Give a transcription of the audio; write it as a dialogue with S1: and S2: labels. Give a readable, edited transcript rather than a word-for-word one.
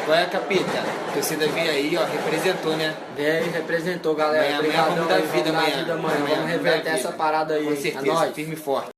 S1: Qual é, capita? A torcida veio aí, ó, representou, né?
S2: Veio, representou, galera.
S1: Obrigado,
S2: Obrigadão,
S1: vamos dar vida
S2: amanhã.
S1: Amanhã
S2: Vamos reverter essa parada aí.
S1: Com
S2: É
S1: certeza,
S2: nóis.
S1: firme e forte.